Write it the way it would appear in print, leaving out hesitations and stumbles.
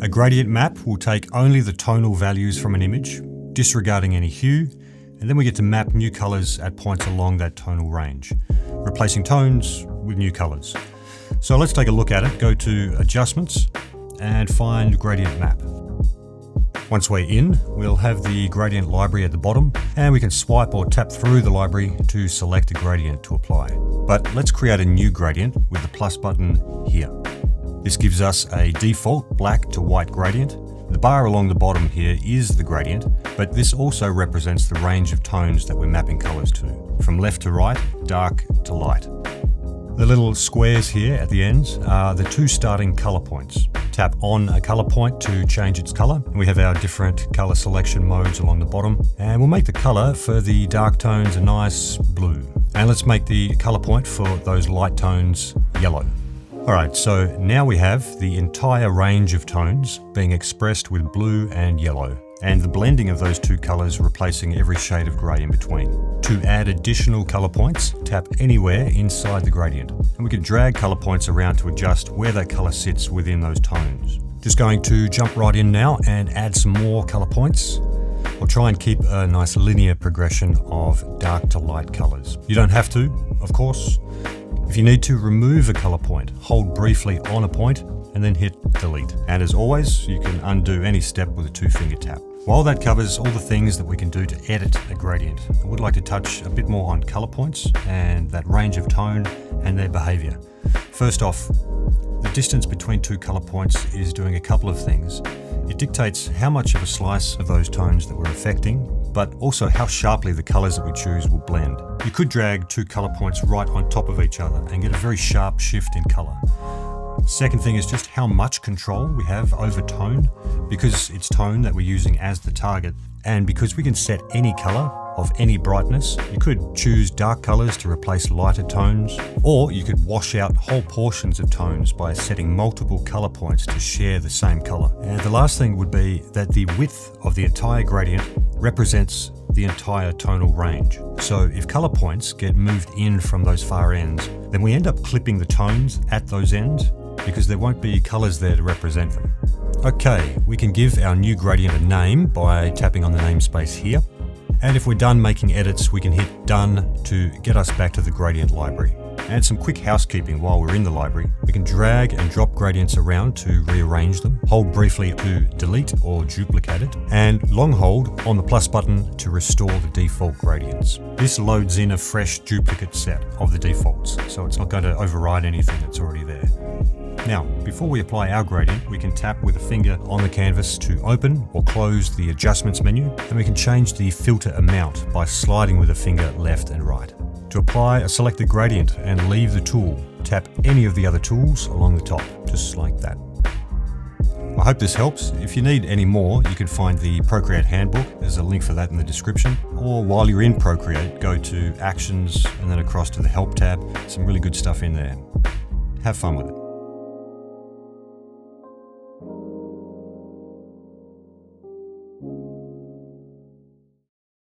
A gradient map will take only the tonal values from an image, disregarding any hue, and then we get to map new colors at points along that tonal range, replacing tones with new colors. So let's take a look at it. Go to Adjustments and find Gradient Map. Once we're in, we'll have the gradient library at the bottom, and we can swipe or tap through the library to select a gradient to apply. But let's create a new gradient with the plus button here. This gives us a default black to white gradient. The bar along the bottom here is the gradient, but this also represents the range of tones that we're mapping colors to, from left to right, dark to light. The little squares here at the ends are the two starting color points. Tap on a color point to change its color. We have our different color selection modes along the bottom, and we'll make the color for the dark tones a nice blue. And let's make the color point for those light tones yellow. Alright, so now we have the entire range of tones being expressed with blue and yellow, and the blending of those two colors replacing every shade of gray in between. To add additional color points, tap anywhere inside the gradient, and we can drag color points around to adjust where that color sits within those tones. Just going to jump right in now and add some more color points. We'll try and keep a nice linear progression of dark to light colors. You don't have to, of course. If you need to remove a color point, hold briefly on a point and then hit delete. And as always, you can undo any step with a 2-finger tap. While that covers all the things that we can do to edit a gradient, I would like to touch a bit more on color points and that range of tone and their behavior. First off, the distance between two color points is doing a couple of things. It dictates how much of a slice of those tones that we're affecting, but also how sharply the colors that we choose will blend. You could drag two color points right on top of each other and get a very sharp shift in color. Second thing is just how much control we have over tone, because it's tone that we're using as the target, and because we can set any color of any brightness. You could choose dark colors to replace lighter tones, or you could wash out whole portions of tones by setting multiple color points to share the same color. And the last thing would be that the width of the entire gradient represents the entire tonal range. So if color points get moved in from those far ends, then we end up clipping the tones at those ends because there won't be colors there to represent them. Okay, we can give our new gradient a name by tapping on the namespace here. And if we're done making edits, we can hit done to get us back to the gradient library. And some quick housekeeping while we're in the library. We can drag and drop gradients around to rearrange them. Hold briefly to delete or duplicate it. And long hold on the plus button to restore the default gradients. This loads in a fresh duplicate set of the defaults, so it's not going to override anything that's already there. Now, before we apply our gradient, we can tap with a finger on the canvas to open or close the adjustments menu, and we can change the filter amount by sliding with a finger left and right. To apply a selected gradient and leave the tool, tap any of the other tools along the top, just like that. I hope this helps. If you need any more, you can find the Procreate handbook. There's a link for that in the description. Or while you're in Procreate, go to Actions and then across to the Help tab. Some really good stuff in there. Have fun with it.